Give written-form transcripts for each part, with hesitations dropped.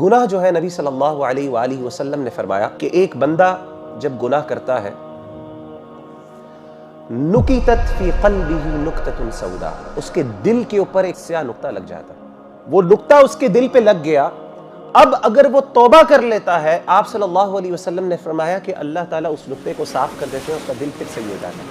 گناہ جو ہے نبی صلی اللہ علیہ وآلہ وسلم نے فرمایا کہ ایک بندہ جب گناہ کرتا ہے نکتت فی قلبہ نکتۃ سودا، اس کے دل کے اوپر ایک سیاہ نقطہ لگ جاتا ہے. وہ نقطہ اس کے دل پہ لگ گیا. اب اگر وہ توبہ کر لیتا ہے، آپ صلی اللہ علیہ وسلم نے فرمایا کہ اللہ تعالیٰ اس نقطے کو صاف کر دیتے ہیں، اس کا دل پھر صحیح ہو جاتا ہے.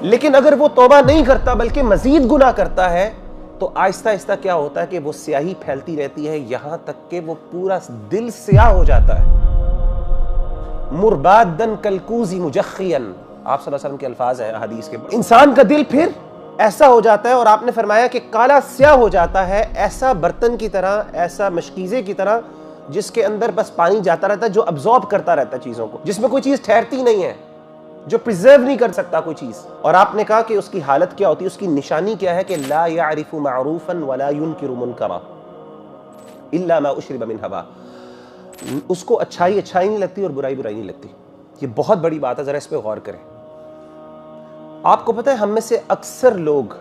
لیکن اگر وہ توبہ نہیں کرتا بلکہ مزید گناہ کرتا ہے تو آہستہ آہستہ کیا ہوتا ہے کہ وہ سیاہی پھیلتی رہتی ہے یہاں تک کہ وہ پورا دل سیاہ ہو جاتا ہے. مربادن کلکوزی مجخین، آپ صلی اللہ علیہ وسلم کے الفاظ ہیں حدیث کے. انسان کا دل پھر ایسا ہو جاتا ہے، اور آپ نے فرمایا کہ کالا سیاہ ہو جاتا ہے، ایسا برتن کی طرح، ایسا مشکیزے کی طرح جس کے اندر بس پانی جاتا رہتا ہے، جو ابزارب کرتا رہتا ہے چیزوں کو، جس میں کوئی چیز ٹھہرتی نہیں ہے، جو پریزرو نہیں کر سکتا کوئی چیز. اور آپ نے کہا کہ اس کی حالت کیا ہوتی ہے، اس کی نشانی کیا ہے کہ لا يعرف معروفا ولا ينکر منکرا الا ما اشرب من ہوا. اس کو اچھائی اچھائی نہیں لگتی اور برائی برائی نہیں لگتی. یہ بہت بڑی بات ہے، ذرا اس پہ غور کریں. آپ کو پتہ ہے ہم میں سے اکثر لوگ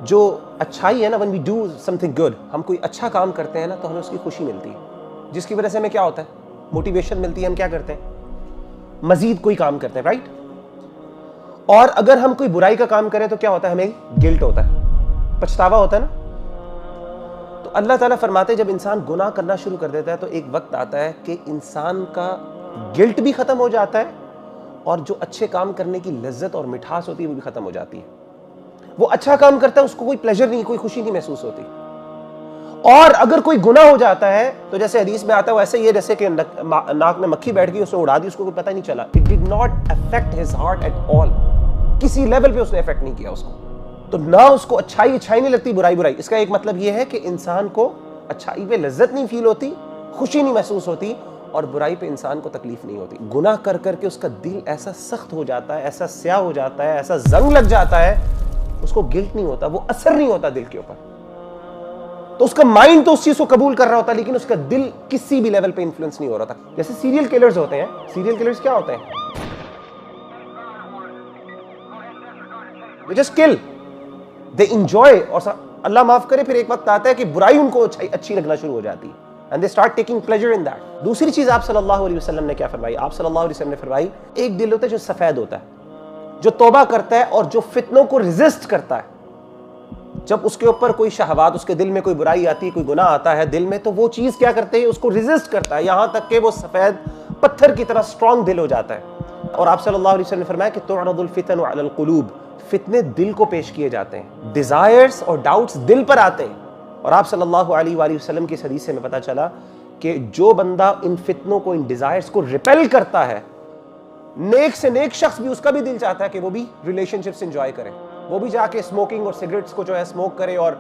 جو اچھائی ہے نا، when we do something good، ہم کوئی اچھا کام کرتے ہیں نا تو ہمیں اس کی خوشی ملتی ہے، جس کی وجہ سے ہمیں کیا ہوتا ہے، موٹیویشن ملتی ہے. ہم کیا کرتے ہیں، مزید کوئی کام کرتے ہیں، رائٹ. اور اگر ہم کوئی برائی کا کام کریں تو کیا ہوتا ہے، ہمیں گلٹ ہوتا ہے، پچھتاوا ہوتا ہے نا. تو اللہ تعالیٰ فرماتے ہیں جب انسان گناہ کرنا شروع کر دیتا ہے تو ایک وقت آتا ہے کہ انسان کا گلٹ بھی ختم ہو جاتا ہے اور جو اچھے کام کرنے کی لذت اور مٹھاس ہوتی ہے وہ بھی ختم ہو جاتی ہے. وہ اچھا کام کرتا ہے، اس کو کوئی پلیجر نہیں، کوئی خوشی نہیں محسوس ہوتی. اور اگر کوئی گناہ ہو جاتا ہے تو جیسے حدیث میں آتا ہے ویسے یہ جیسے کہ ناک میں مکھی بیٹھ گئی، اس نے اڑا دی، اس کو کوئی پتہ نہیں چلا. It did not affect his heart at all. کسی لیول پہ اس نے افیکٹ نہیں کیا اس کو. تو نہ اس کو اچھائی اچھائی نہیں لگتی، برائی برائی. اس کا ایک مطلب یہ ہے کہ انسان کو اچھائی پہ لذت نہیں فیل ہوتی، خوشی نہیں محسوس ہوتی، اور برائی پہ انسان کو تکلیف نہیں ہوتی. گناہ کر کر کے اس کا دل ایسا سخت ہو جاتا ہے، ایسا سیاہ ہو جاتا ہے، ایسا زنگ لگ جاتا ہے، اس کو گلٹ نہیں ہوتا، وہ اثر نہیں ہوتا دل کے اوپر. تو اس کا مائنڈ تو اس چیز کو قبول کر رہا ہوتا ہے لیکن اس کا دل کسی بھی لیول پہ انفلوئنس نہیں ہو رہا تھا. جیسے سیریل کلرز ہوتے ہیں. سیریل کلرز کیا ہوتے ہیں، they just kill, they enjoy. اور اللہ معاف کرے پھر ایک وقت آتا ہے کہ برائی ان کو اچھی لگنا شروع ہو جاتی ہے and they start taking pleasure in that. دوسری چیز آپ صلی اللہ علیہ وسلم نے کیا فرمائی، آپ صلی اللہ علیہ وسلم نے فرمائی ایک دل ہوتا ہے جو سفید ہوتا ہے، جو توبہ کرتا ہے اور جو فتنوں کو ریزسٹ کرتا ہے. جب اس کے اوپر کوئی شہوات، اس کے دل میں کوئی برائی آتی ہے، کوئی گناہ آتا ہے دل میں، تو وہ چیز کیا کرتے ہیں، اس کو ریزسٹ کرتا ہے یہاں تک کہ وہ سفید پتھر کی طرح سٹرونگ دل ہو جاتا ہے. اور آپ صلی اللہ علیہ وسلم نے فرمایا کہ تعرض الفتن علی القلوب، فتنے دل کو پیش کیے جاتے ہیں، ڈیزائرز اور ڈاؤٹس دل پر آتے ہیں. اور آپ صلی اللہ علیہ وآلہ وسلم کی اس حدیث سے ہمیں پتہ چلا کہ جو بندہ ان فتنوں کو، ان ڈیزائرز کو ریپیل کرتا ہے، نیک سے نیک شخص بھی، اس کا بھی دل چاہتا ہے کہ وہ بھی ریلیشن شپس انجوائے کرے، وہ بھی جا کے اسموکنگ اور سگریٹس کو جو ہے اسموک کرے اور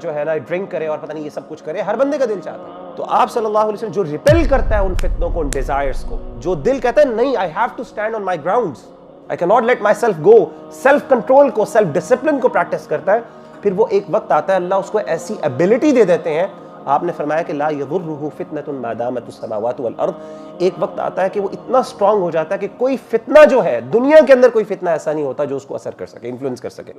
جو ہے نا ڈرنک کرے اور پتہ نہیں یہ سب کچھ کرے. ہر بندے کا دل چاہتا ہے. تو آپ صلی اللہ علیہ وسلم جو ریپیل کرتا ہے ان فتنوں کو، ان ڈیزائرز کو، جو دل کہتا ہے نہیں، I have to stand on my grounds, I cannot let myself go، self control کو، سیلف ڈسپلن کو پریکٹس کرتا ہے، پھر وہ ایک وقت آتا ہے اللہ اس کو ایسی ایبلٹی دے دیتے ہیں. آپ نے فرمایا کہ لا یضرہ فتنة ما دامت السماوات والارض. ایک وقت آتا ہے کہ وہ اتنا سٹرونگ ہو جاتا ہے کہ کوئی فتنہ جو ہے دنیا کے اندر، کوئی فتنہ ایسا نہیں ہوتا جو اس کو اثر کر سکے، انفلوئنس کر سکے.